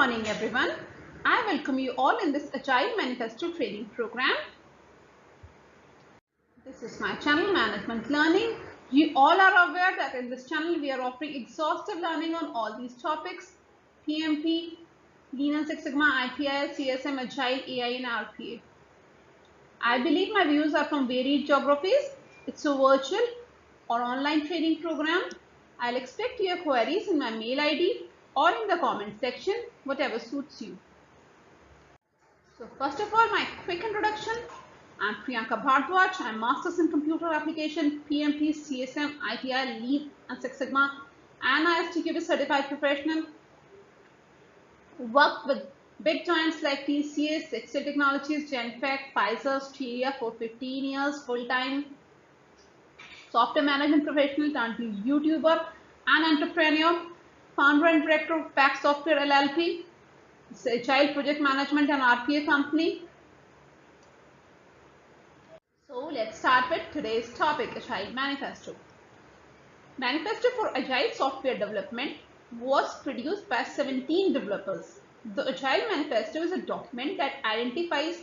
morning everyone. I welcome you all in this Agile Manifesto training program. This is my channel Management Learning. You all are aware that in this channel we are offering exhaustive learning on all these topics: PMP, Lean and Six Sigma, ITIL, CSM, Agile, AI and RPA. I believe my views are from varied geographies. It's a virtual or online training program. I'll expect your queries in my mail ID or in the comment section, whatever suits you. So first of all, my quick introduction. I'm Priyanka Bhardwaj. I'm Masters in Computer Application, PMP, CSM, ITIL, Lean and Six Sigma, and ISTQB certified professional. Worked with big giants like TCS, Excel Technologies, Genpact, Pfizer, Styria for 15 years full time. Software management professional turned to YouTuber and entrepreneur, founder and director of Pack Software LLP. It's a Agile project management and RPA company. So let's start with today's topic, Agile Manifesto. Manifesto for Agile Software Development was produced by 17 developers. The Agile Manifesto is a document that identifies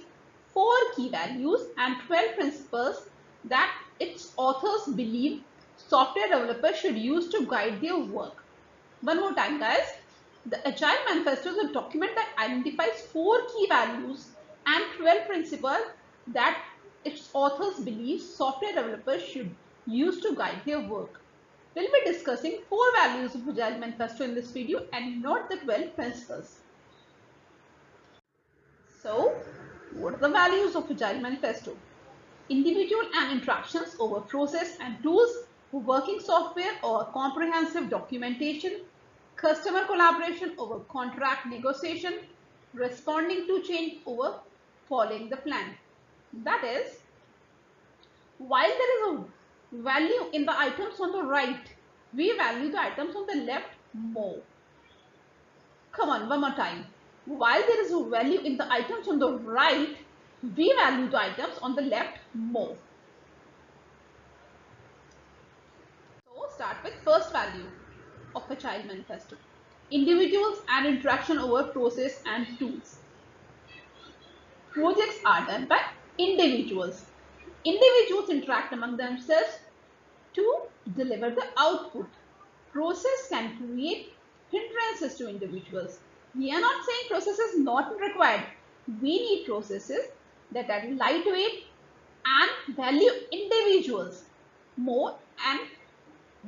4 key values and 12 principles that its authors believe software developers should use to guide their work. One more time, guys. The Agile Manifesto is a document that identifies 4 key values and 12 principles that its authors believe software developers should use to guide their work. We'll be discussing 4 values of Agile Manifesto in this video and not the 12 principles. So, what are the values of Agile Manifesto? Individual and interactions over process and tools, working software or comprehensive documentation, customer collaboration over contract negotiation, responding to change over following the plan. That is, while there is a value in the items on the right, we value the items on the left more. Come on, one more time. While there is a value in the items on the right, we value the items on the left more. So start with first value of Agile Manifesto. Individuals and interaction over process and tools. Projects are done by individuals. Individuals interact among themselves to deliver the output. Process can create hindrances to individuals. We are not saying process is not required. We need processes that are lightweight and value individuals more, and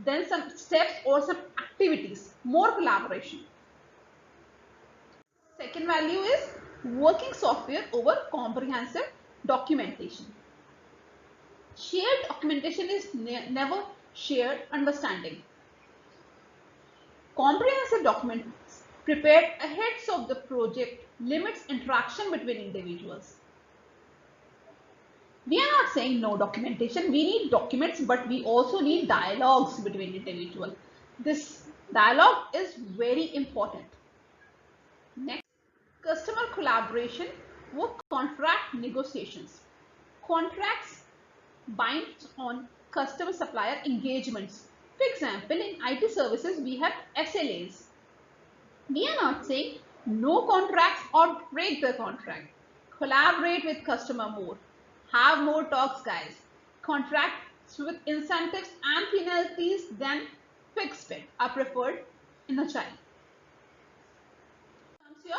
then some steps or some activities, more collaboration. Second value is working software over comprehensive documentation. Shared documentation is never shared understanding. Comprehensive documents prepared ahead of the project limits interaction between individuals. We are not saying no documentation. We need documents, but we also need dialogues between individuals. This dialogue is very important. Next, customer collaboration or contract negotiations. Contracts bind on customer supplier engagements. For example, in IT services, we have SLAs. We are not saying no contracts or break the contract. Collaborate with customer more. Have more talks, guys. Contracts with incentives and penalties than fixed bid are preferred in Agile. Comes here,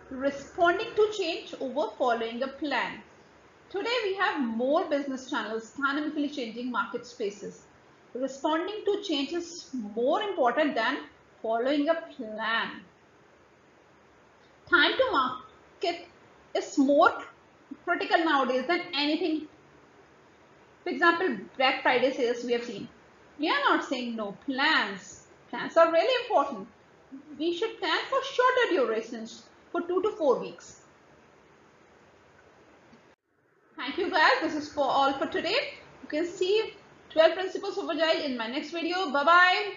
responding to change over following a plan. Today we have more business channels dynamically changing market spaces. Responding to change is more important than following a plan. Time to market is more critical nowadays than anything. For example, Black Friday sales we have seen. We are not saying no plans. Plans are really important. We should plan for shorter durations, for 2 to 4 weeks. Thank you guys. This is all for today. You can see 12 principles of Agile in my next video. Bye bye.